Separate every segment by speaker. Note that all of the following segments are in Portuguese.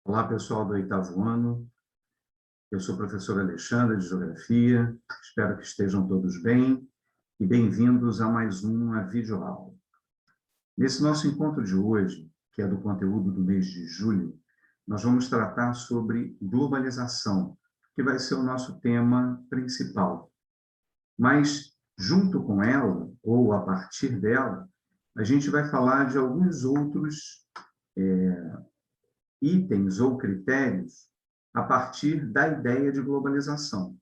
Speaker 1: Olá, pessoal do oitavo ano. Eu sou o professor Alexandre, de Geografia. Espero que estejam todos bem e bem-vindos a mais uma videoaula. Nesse nosso encontro de hoje, que é do conteúdo do mês de julho, nós vamos tratar sobre globalização, que vai ser o nosso tema principal. Mas, junto com ela, ou a partir dela, a gente vai falar de alguns outros itens ou critérios a partir da ideia de globalização.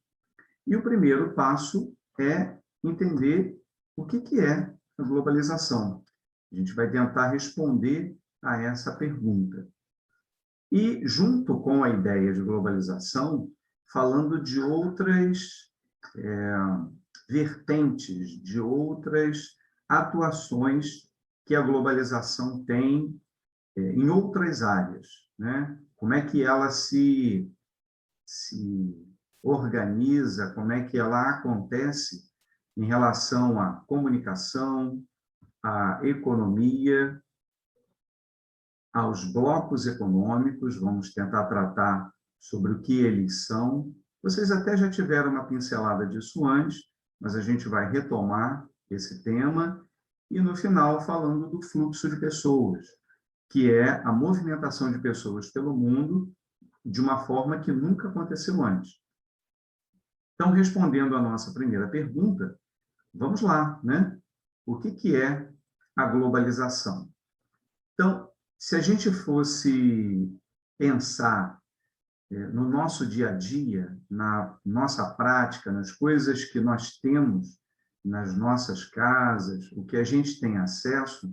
Speaker 1: E o primeiro passo é entender o que é a globalização. A gente vai tentar responder a essa pergunta. E, junto com a ideia de globalização, falando de outras vertentes, de outras atuações que a globalização tem em outras áreas, né? Como é que ela se organiza, como é que ela acontece em relação à comunicação, à economia, aos blocos econômicos. Vamos tentar tratar sobre o que eles são. Vocês até já tiveram uma pincelada disso antes, mas a gente vai retomar esse tema e, no final, falando do fluxo de pessoas, que é a movimentação de pessoas pelo mundo de uma forma que nunca aconteceu antes. Então, respondendo à nossa primeira pergunta, vamos lá, né? O que é a globalização? Então, se a gente fosse pensar no nosso dia a dia, na nossa prática, nas coisas que nós temos nas nossas casas, o que a gente tem acesso,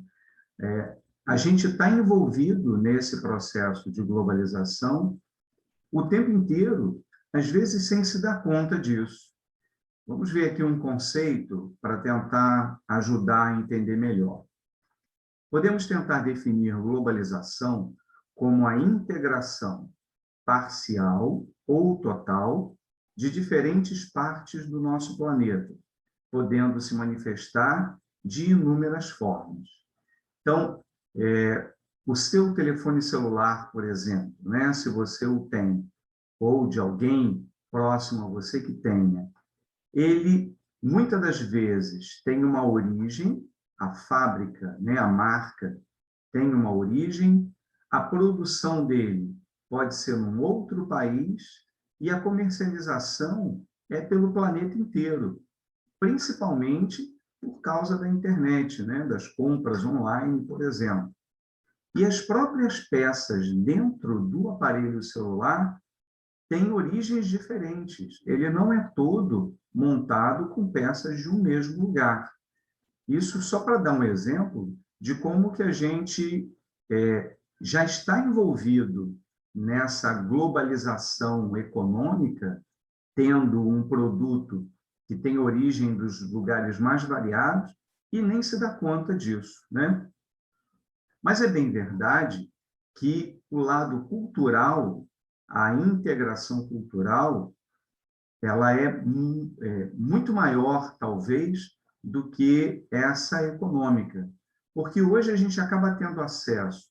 Speaker 1: a gente está envolvido nesse processo de globalização o tempo inteiro, às vezes sem se dar conta disso. Vamos ver aqui um conceito para tentar ajudar a entender melhor. Podemos tentar definir globalização como a integração parcial ou total de diferentes partes do nosso planeta, podendo se manifestar de inúmeras formas. Então, o seu telefone celular, por exemplo, né, se você o tem, ou de alguém próximo a você que tenha, ele, muitas das vezes, tem uma origem, a fábrica, né, a marca, tem uma origem, a produção dele pode ser num outro país e a comercialização é pelo planeta inteiro, principalmente por causa da internet, né, das compras online, por exemplo. E as próprias peças dentro do aparelho celular têm origens diferentes. Ele não é todo montado com peças de um mesmo lugar. Isso só para dar um exemplo de como que a gente já está envolvido nessa globalização econômica, tendo um produto que tem origem dos lugares mais variados e nem se dá conta disso, né? Mas é bem verdade que o lado cultural, a integração cultural, ela é muito maior, talvez, do que essa econômica. Porque hoje a gente acaba tendo acesso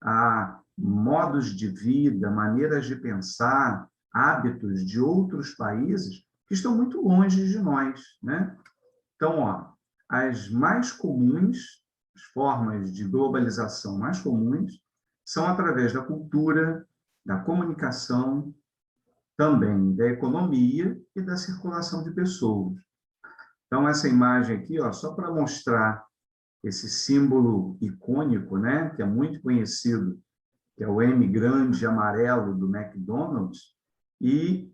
Speaker 1: a modos de vida, maneiras de pensar, hábitos de outros países que estão muito longe de nós, né? Então, ó, as mais comuns, as formas de globalização mais comuns, são através da cultura, da comunicação, também da economia e da circulação de pessoas. Então, essa imagem aqui, ó, só para mostrar esse símbolo icônico, né, que é muito conhecido, que é o M grande amarelo do McDonald's, e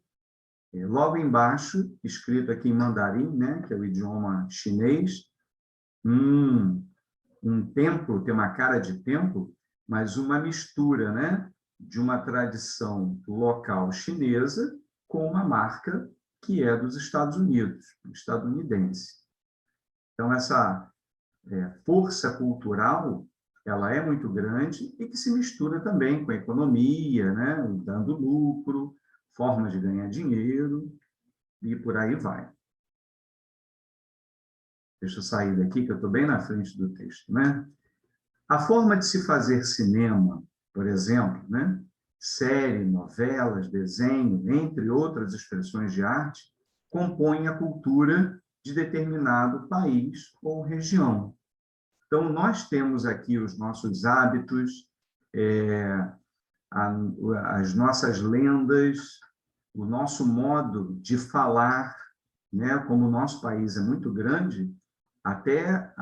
Speaker 1: logo embaixo, escrito aqui em mandarim, né, que é o idioma chinês, um templo, tem uma cara de templo, mas uma mistura, né, de uma tradição local chinesa com uma marca que é dos Estados Unidos, estadunidense. Então, essa força cultural, ela é muito grande e que se mistura também com a economia, né, dando lucro, formas de ganhar dinheiro e por aí vai. Deixa eu sair daqui, que eu estou bem na frente do texto, né? A forma de se fazer cinema, por exemplo, né, série, novelas, desenho, entre outras expressões de arte, compõem a cultura de determinado país ou região. Então, nós temos aqui os nossos hábitos, as nossas lendas, o nosso modo de falar, né? Como o nosso país é muito grande, até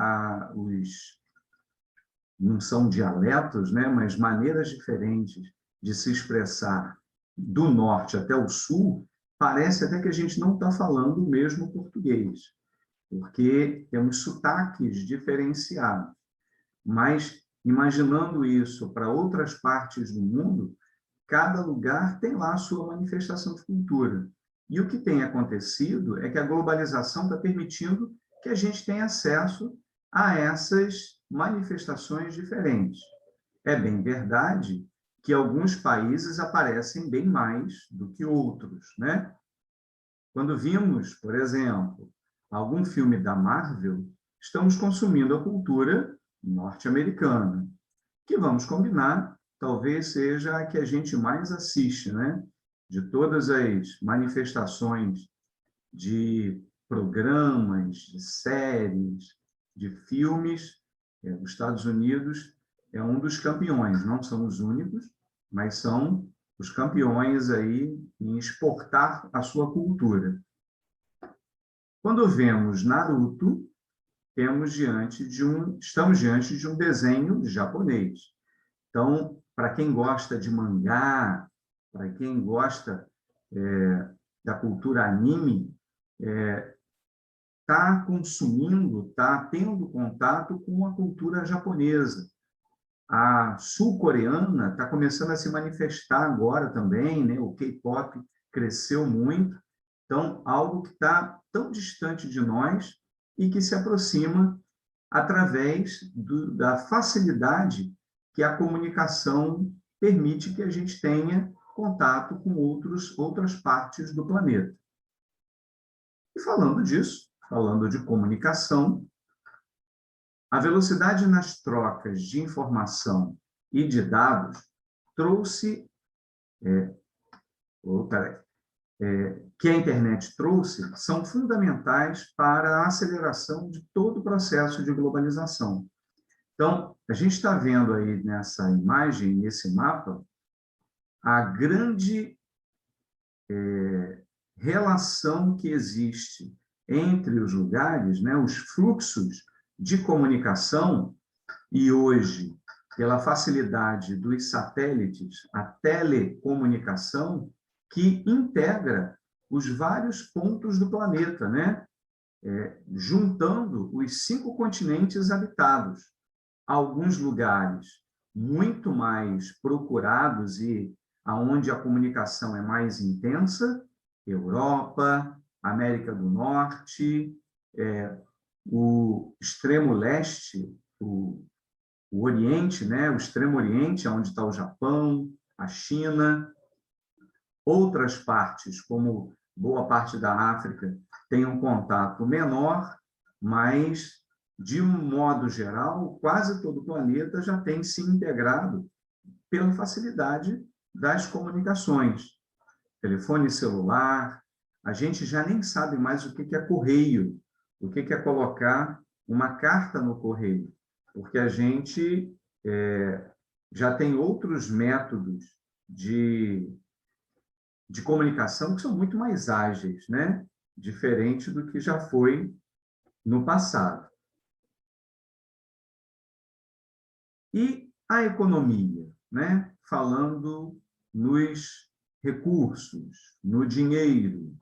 Speaker 1: não são dialetos, né? Mas maneiras diferentes de se expressar do norte até o sul, parece até que a gente não está falando o mesmo português, porque temos sotaques diferenciados. Mas, imaginando isso para outras partes do mundo, cada lugar tem lá a sua manifestação de cultura. E o que tem acontecido é que a globalização está permitindo que a gente tenha acesso a essas manifestações diferentes. É bem verdade que alguns países aparecem bem mais do que outros, né? Quando vimos, por exemplo, algum filme da Marvel, estamos consumindo a cultura norte-americana, que, vamos combinar, talvez seja a que a gente mais assiste, né? De todas as manifestações de programas, de séries, de filmes, os Estados Unidos é um dos campeões, não são os únicos, mas são os campeões aí em exportar a sua cultura. Quando vemos Naruto, estamos diante de um desenho japonês. Então, para quem gosta de mangá, para quem gosta da cultura anime, está consumindo, está tendo contato com a cultura japonesa. A sul-coreana está começando a se manifestar agora também, né? O K-pop cresceu muito. Então, algo que está tão distante de nós e que se aproxima através da facilidade que a comunicação permite que a gente tenha contato com outras partes do planeta. E falando disso, falando de comunicação, a velocidade nas trocas de informação e de dados trouxe, que a internet trouxe, são fundamentais para a aceleração de todo o processo de globalização. Então, a gente está vendo aí nessa imagem, nesse mapa, a grande relação que existe entre os lugares, né, os fluxos de comunicação, e hoje, pela facilidade dos satélites, a telecomunicação, que integra os vários pontos do planeta, né? Juntando os 5 continentes habitados. Alguns lugares muito mais procurados e aonde a comunicação é mais intensa, Europa, América do Norte, o extremo leste, o Oriente, né? O extremo Oriente, onde está o Japão, a China. Outras partes, como boa parte da África, tem um contato menor, mas, de um modo geral, quase todo o planeta já tem se integrado pela facilidade das comunicações. Telefone celular, a gente já nem sabe mais o que é correio, o que é colocar uma carta no correio, porque a gente já tem outros métodos de comunicação que são muito mais ágeis, né? Diferente do que já foi no passado. E a economia, né? Falando nos recursos, no dinheiro.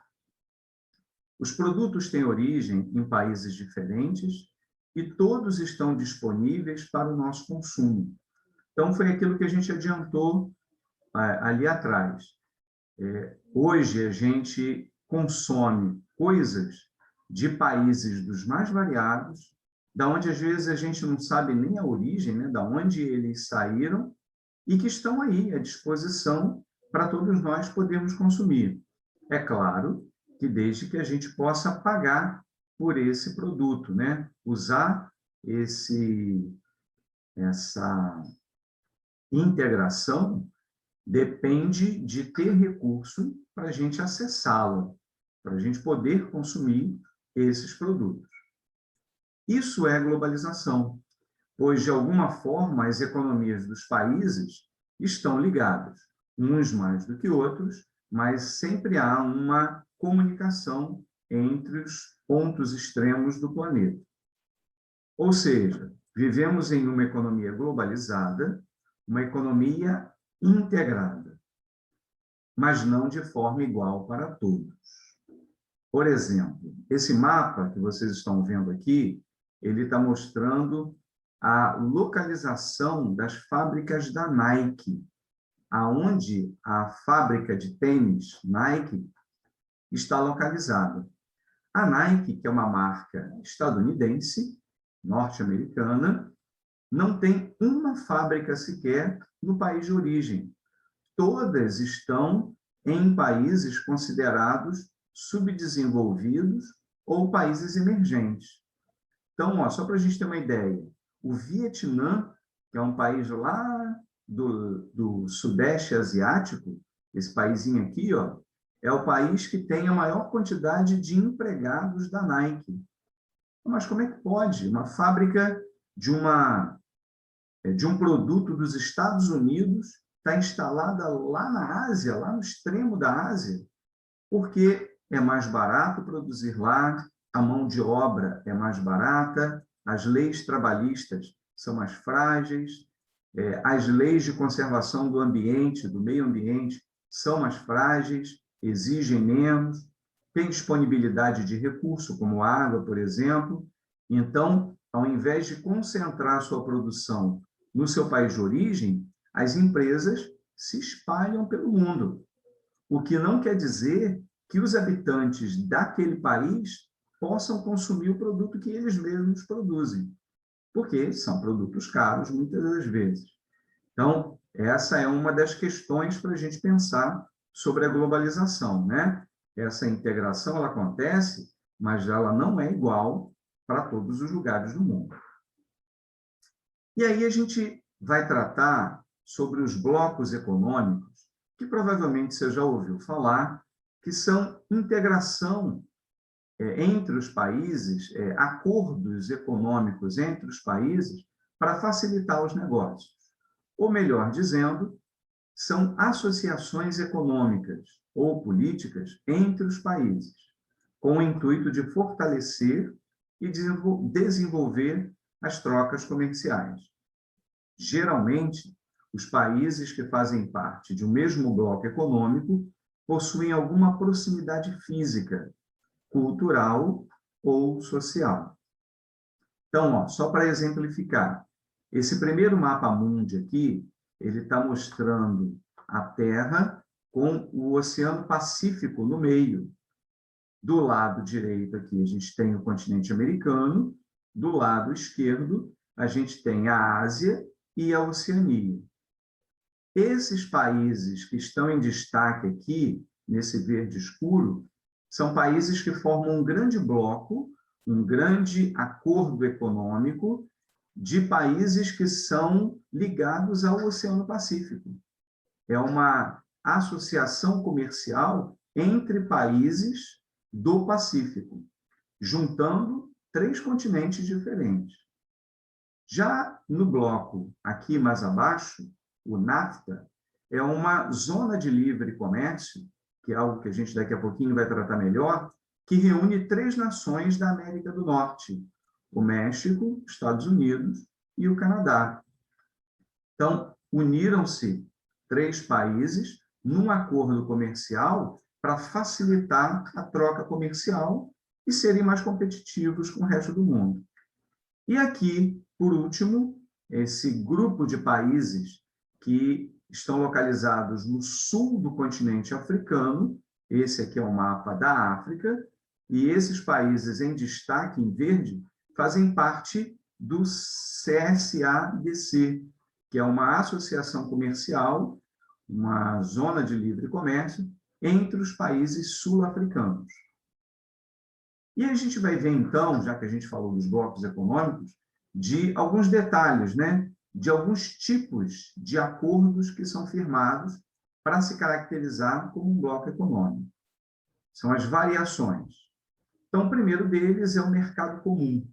Speaker 1: Os produtos têm origem em países diferentes e todos estão disponíveis para o nosso consumo. Então, foi aquilo que a gente adiantou ali atrás. Hoje, a gente consome coisas de países dos mais variados, da onde, às vezes, a gente não sabe nem a origem, né, da onde eles saíram, e que estão aí à disposição para todos nós podermos consumir. É claro que desde que a gente possa pagar por esse produto, né? Usar essa integração depende de ter recurso para a gente acessá-la, para a gente poder consumir esses produtos. Isso é globalização, pois, de alguma forma, as economias dos países estão ligadas, uns mais do que outros, mas sempre há uma comunicação entre os pontos extremos do planeta. Ou seja, vivemos em uma economia globalizada, uma economia integrada, mas não de forma igual para todos. Por exemplo, esse mapa que vocês estão vendo aqui, ele está mostrando a localização das fábricas da Nike, aonde a fábrica de tênis Nike está localizada. A Nike, que é uma marca estadunidense, norte-americana, não tem uma fábrica sequer no país de origem. Todas estão em países considerados subdesenvolvidos ou países emergentes. Então, ó, só para a gente ter uma ideia, o Vietnã, que é um país lá do Sudeste Asiático, esse paísinho aqui, ó, é o país que tem a maior quantidade de empregados da Nike. Mas como é que pode? Uma fábrica de um produto dos Estados Unidos está instalada lá na Ásia, lá no extremo da Ásia, porque é mais barato produzir lá, a mão de obra é mais barata, as leis trabalhistas são mais frágeis, as leis de conservação do ambiente, do meio ambiente, são mais frágeis, exigem menos, tem disponibilidade de recurso, como água, por exemplo. Então, ao invés de concentrar sua produção no seu país de origem, as empresas se espalham pelo mundo. O que não quer dizer que os habitantes daquele país possam consumir o produto que eles mesmos produzem, porque são produtos caros, muitas das vezes. Então, essa é uma das questões para a gente pensar sobre a globalização, né? Essa integração, ela acontece, mas ela não é igual para todos os lugares do mundo. E aí a gente vai tratar sobre os blocos econômicos, que provavelmente você já ouviu falar, que são integração entre os países, acordos econômicos entre os países para facilitar os negócios. Ou melhor dizendo, são associações econômicas ou políticas entre os países, com o intuito de fortalecer e desenvolver as trocas comerciais. Geralmente, os países que fazem parte de um mesmo bloco econômico possuem alguma proximidade física, cultural ou social. Então, ó, só para exemplificar, esse primeiro mapa mundi aqui, ele está mostrando a Terra com o Oceano Pacífico no meio. Do lado direito aqui, a gente tem o continente americano, do lado esquerdo, a gente tem a Ásia e a Oceania. Esses países que estão em destaque aqui, nesse verde escuro, são países que formam um grande bloco, um grande acordo econômico de países que são ligados ao Oceano Pacífico. É uma associação comercial entre países do Pacífico, juntando 3 continentes diferentes. Já no bloco aqui mais abaixo, o NAFTA, é uma zona de livre comércio, que é algo que a gente daqui a pouquinho vai tratar melhor, que reúne 3 nações da América do Norte, o México, Estados Unidos e o Canadá. Então, uniram-se 3 países num acordo comercial para facilitar a troca comercial e serem mais competitivos com o resto do mundo. E aqui, por último, esse grupo de países que estão localizados no sul do continente africano, esse aqui é o mapa da África, e esses países em destaque em verde fazem parte do CSADC, que é uma associação comercial, uma zona de livre comércio entre os países sul-africanos. E a gente vai ver, então, já que a gente falou dos blocos econômicos, de alguns detalhes, né? De alguns tipos de acordos que são firmados para se caracterizar como um bloco econômico. São as variações. Então, o primeiro deles é o mercado comum.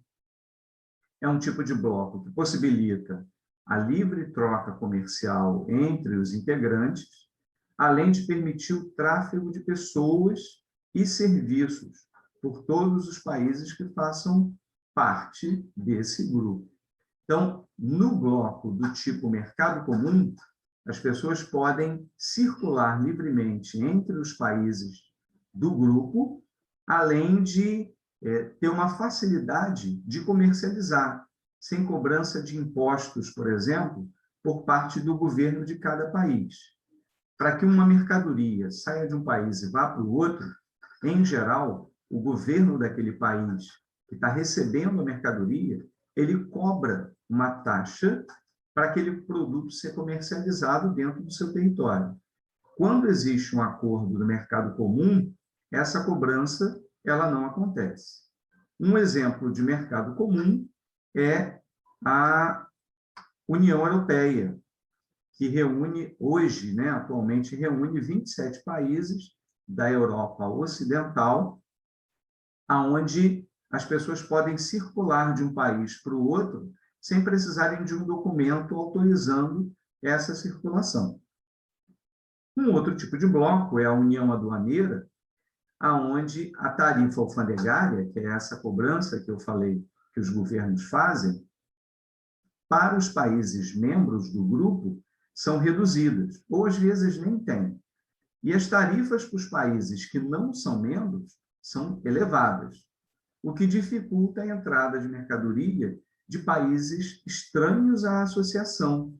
Speaker 1: É um tipo de bloco que possibilita a livre troca comercial entre os integrantes, além de permitir o tráfego de pessoas e serviços por todos os países que façam parte desse grupo. Então, no bloco do tipo mercado comum, as pessoas podem circular livremente entre os países do grupo, além de ter uma facilidade de comercializar, sem cobrança de impostos, por exemplo, por parte do governo de cada país. Para que uma mercadoria saia de um país e vá para o outro, em geral, o governo daquele país que está recebendo a mercadoria, ele cobra uma taxa para aquele produto ser comercializado dentro do seu território. Quando existe um acordo do mercado comum, essa cobrança ela não acontece. Um exemplo de mercado comum é a União Europeia, que reúne hoje, atualmente reúne 27 países da Europa Ocidental, aonde as pessoas podem circular de um país para o outro sem precisarem de um documento autorizando essa circulação. Um outro tipo de bloco é a União Aduaneira, aonde a tarifa alfandegária, que é essa cobrança que eu falei que os governos fazem, para os países membros do grupo, são reduzidas, ou às vezes nem tem. E as tarifas para os países que não são membros são elevadas, o que dificulta a entrada de mercadoria de países estranhos à associação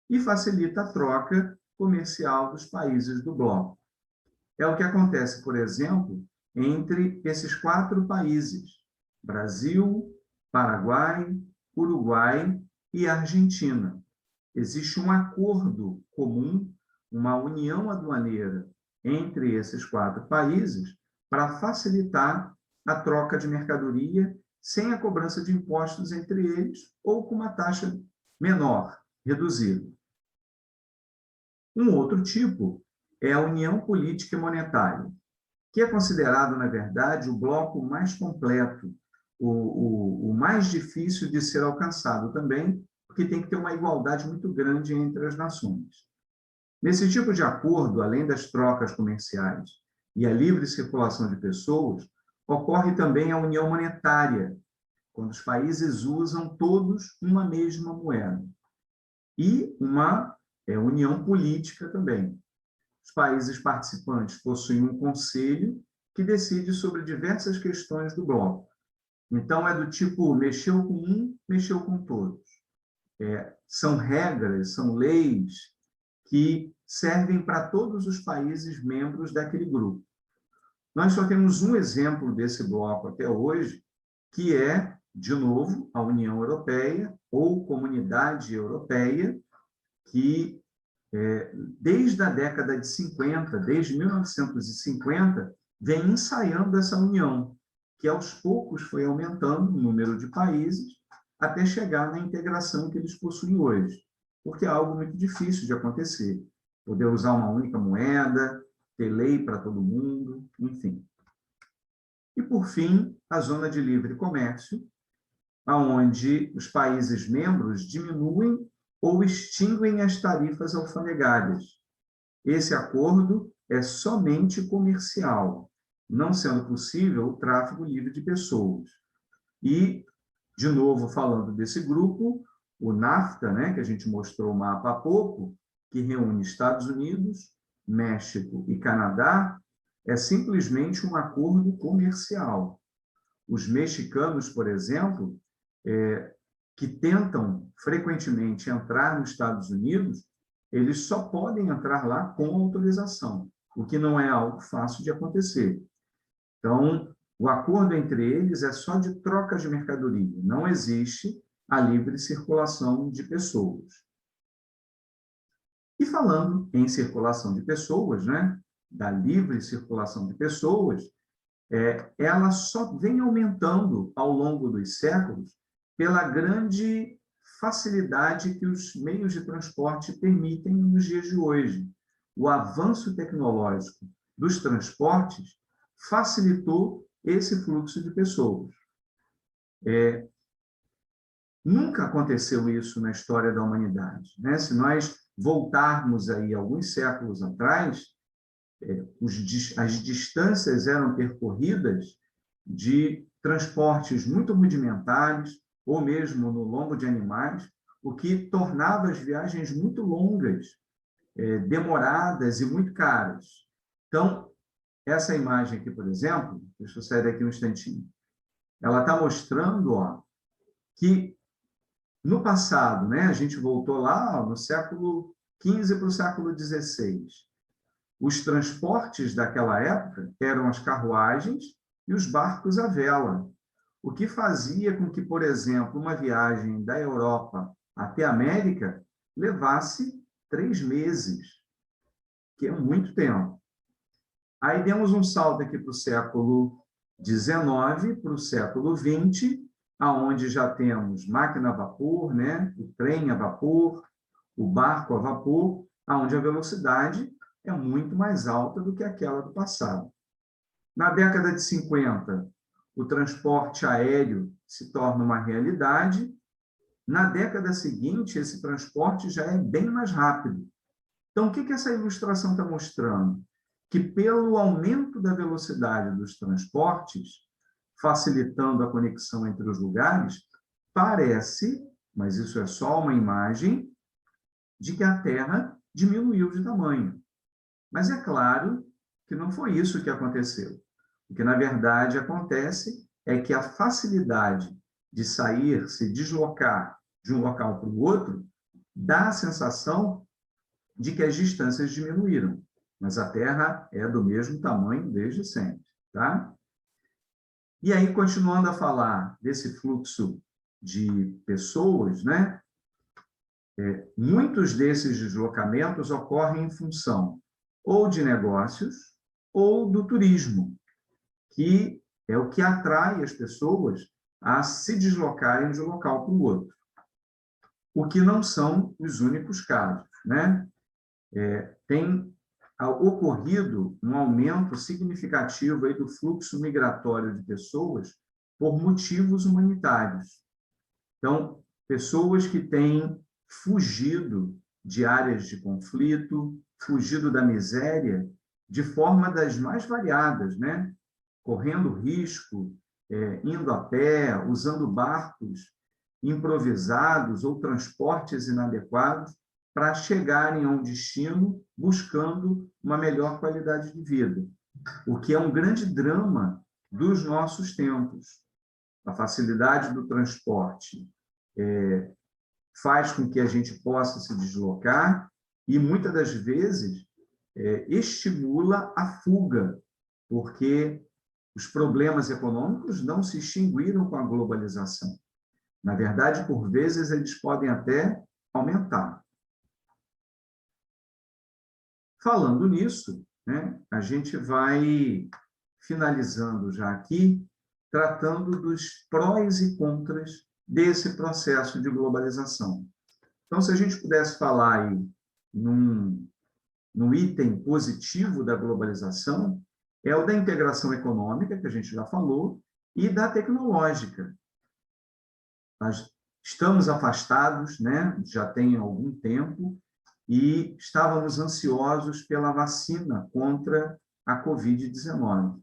Speaker 1: e facilita a troca comercial dos países do bloco. É o que acontece, por exemplo, entre esses 4 países: Brasil, Paraguai, Uruguai e Argentina. Existe um acordo comum, uma união aduaneira entre esses 4 países para facilitar a troca de mercadoria sem a cobrança de impostos entre eles ou com uma taxa menor, reduzida. Um outro tipo é a União Política e Monetária, que é considerado, na verdade, o bloco mais completo, o mais difícil de ser alcançado também, porque tem que ter uma igualdade muito grande entre as nações. Nesse tipo de acordo, além das trocas comerciais e a livre circulação de pessoas, ocorre também a união monetária, quando os países usam todos uma mesma moeda. E uma união política também. Os países participantes possuem um conselho que decide sobre diversas questões do bloco. Então, é do tipo, mexeu com um, mexeu com todos. São regras, são leis que servem para todos os países membros daquele grupo. Nós só temos um exemplo desse bloco até hoje, que é, de novo, a União Europeia, ou Comunidade Europeia, que desde a década de 50, desde 1950, vem ensaiando essa união, que aos poucos foi aumentando o número de países, até chegar na integração que eles possuem hoje, porque é algo muito difícil de acontecer. Poder usar uma única moeda, ter lei para todo mundo, enfim. E, por fim, a Zona de Livre Comércio, onde os países membros diminuem ou extinguem as tarifas alfandegárias. Esse acordo é somente comercial, não sendo possível o tráfego livre de pessoas. E, de novo, falando desse grupo, o NAFTA, que a gente mostrou o mapa há pouco, que reúne Estados Unidos, México e Canadá, é simplesmente um acordo comercial. Os mexicanos, por exemplo, que tentam frequentemente entrar nos Estados Unidos, eles só podem entrar lá com autorização, o que não é algo fácil de acontecer. Então, o acordo entre eles é só de troca de mercadoria, não existe a livre circulação de pessoas. E falando em circulação de pessoas, da livre circulação de pessoas, ela só vem aumentando ao longo dos séculos pela grande facilidade que os meios de transporte permitem nos dias de hoje. o avanço tecnológico dos transportes facilitou esse fluxo de pessoas. Nunca aconteceu isso na história da humanidade, né? Se nós voltarmos aí alguns séculos atrás, as distâncias eram percorridas de transportes muito rudimentares, ou mesmo no lombo de animais, o que tornava as viagens muito longas, demoradas e muito caras. Então, essa imagem aqui, por exemplo, deixa eu sair daqui um instantinho, ela está mostrando, ó, que no passado, né, a gente voltou lá no século XV para o século XVI. Os transportes daquela época eram as carruagens e os barcos à vela, o que fazia com que, por exemplo, uma viagem da Europa até a América levasse 3 meses, que é muito tempo. Aí demos um salto aqui para o século XIX, para o século XX, aonde já temos máquina a vapor, né? O trem a vapor, o barco a vapor, aonde a velocidade é muito mais alta do que aquela do passado. Na década de 50, o transporte aéreo se torna uma realidade. Na década seguinte, esse transporte já é bem mais rápido. Então, o que essa ilustração está mostrando? Que pelo aumento da velocidade dos transportes, facilitando a conexão entre os lugares, parece, mas isso é só uma imagem, de que a Terra diminuiu de tamanho. Mas é claro que não foi isso que aconteceu. O que, na verdade, acontece é que a facilidade de sair, se deslocar de um local para o outro, dá a sensação de que as distâncias diminuíram. Mas a Terra é do mesmo tamanho desde sempre, tá? E aí, continuando a falar desse fluxo de pessoas, né? Muitos desses deslocamentos ocorrem em função ou de negócios ou do turismo, que é o que atrai as pessoas a se deslocarem de um local para o outro. O que não são os únicos casos, né? Tem ocorrido um aumento significativo aí do fluxo migratório de pessoas por motivos humanitários. Então, pessoas que têm fugido de áreas de conflito, fugido da miséria, de forma das mais variadas, né? Correndo risco, indo a pé, usando barcos improvisados ou transportes inadequados para chegarem a um destino buscando uma melhor qualidade de vida, o que é um grande drama dos nossos tempos. A facilidade do transporte faz com que a gente possa se deslocar e, muitas das vezes, estimula a fuga, porque os problemas econômicos não se extinguiram com a globalização. Na verdade, por vezes, eles podem até aumentar. Falando nisso, né, a gente vai finalizando já aqui, tratando dos prós e contras desse processo de globalização. Então, se a gente pudesse falar aí num item positivo da globalização, é o da integração econômica, que a gente já falou, e da tecnológica. Nós estamos afastados, né, já tem algum tempo, e estávamos ansiosos pela vacina contra a Covid-19.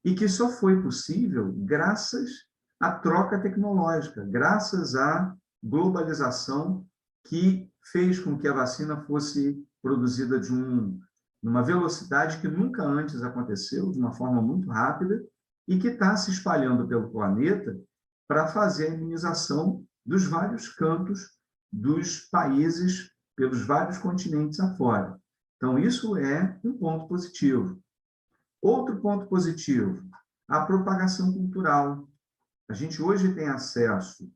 Speaker 1: E que só foi possível graças à troca tecnológica, graças à globalização que fez com que a vacina fosse produzida numa velocidade que nunca antes aconteceu, de uma forma muito rápida, e que está se espalhando pelo planeta para fazer a imunização dos vários cantos dos países, pelos vários continentes afora. Então, isso é um ponto positivo. Outro ponto positivo, a propagação cultural. A gente hoje tem acesso,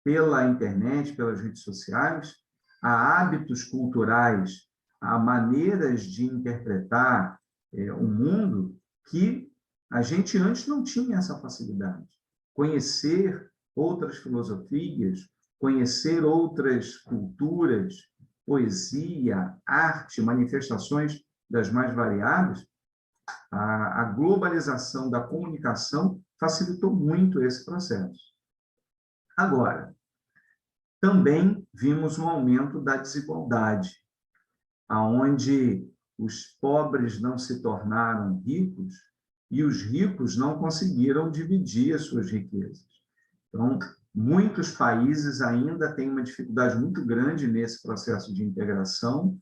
Speaker 1: pela internet, pelas redes sociais, a hábitos culturais, a maneiras de interpretar o mundo que a gente antes não tinha essa facilidade. Conhecer outras filosofias, conhecer outras culturas, poesia, arte, manifestações das mais variadas, a globalização da comunicação facilitou muito esse processo. Agora, também vimos um aumento da desigualdade, aonde os pobres não se tornaram ricos e os ricos não conseguiram dividir as suas riquezas. Então, muitos países ainda têm uma dificuldade muito grande nesse processo de integração,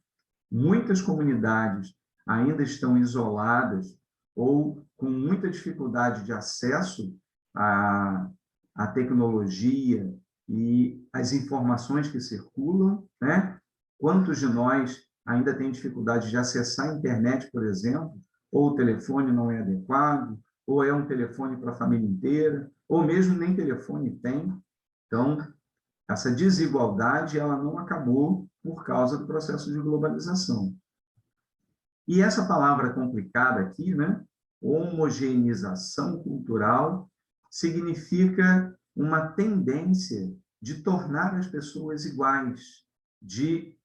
Speaker 1: muitas comunidades ainda estão isoladas ou com muita dificuldade de acesso à tecnologia e às informações que circulam, né? Quantos de nós ainda têm dificuldade de acessar a internet, por exemplo, ou o telefone não é adequado, ou é um telefone para a família inteira, ou mesmo nem telefone tem. Então, essa desigualdade ela não acabou por causa do processo de globalização. E essa palavra complicada aqui, né? Homogeneização cultural, significa uma tendência de tornar as pessoas iguais, de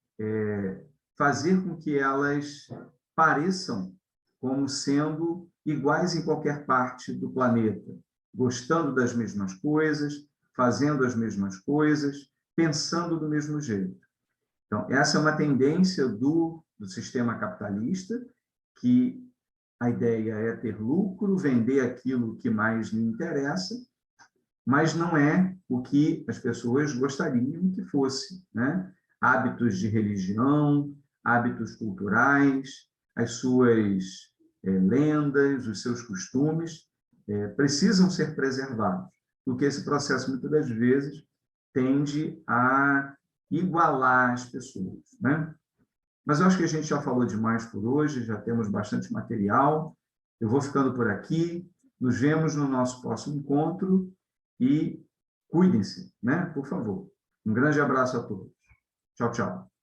Speaker 1: fazer com que elas pareçam como sendo iguais em qualquer parte do planeta, gostando das mesmas coisas, fazendo as mesmas coisas, pensando do mesmo jeito. Então, essa é uma tendência do sistema capitalista, que a ideia é ter lucro, vender aquilo que mais lhe interessa, mas não é o que as pessoas gostariam que fosse, né? Hábitos de religião, hábitos culturais, as suas lendas, os seus costumes, precisam ser preservados, porque esse processo, muitas das vezes, tende a igualar as pessoas, né? Mas eu acho que a gente já falou demais por hoje, já temos bastante material. Eu vou ficando por aqui. Nos vemos no nosso próximo encontro e cuidem-se, né? Por favor. Um grande abraço a todos. Tchau, tchau.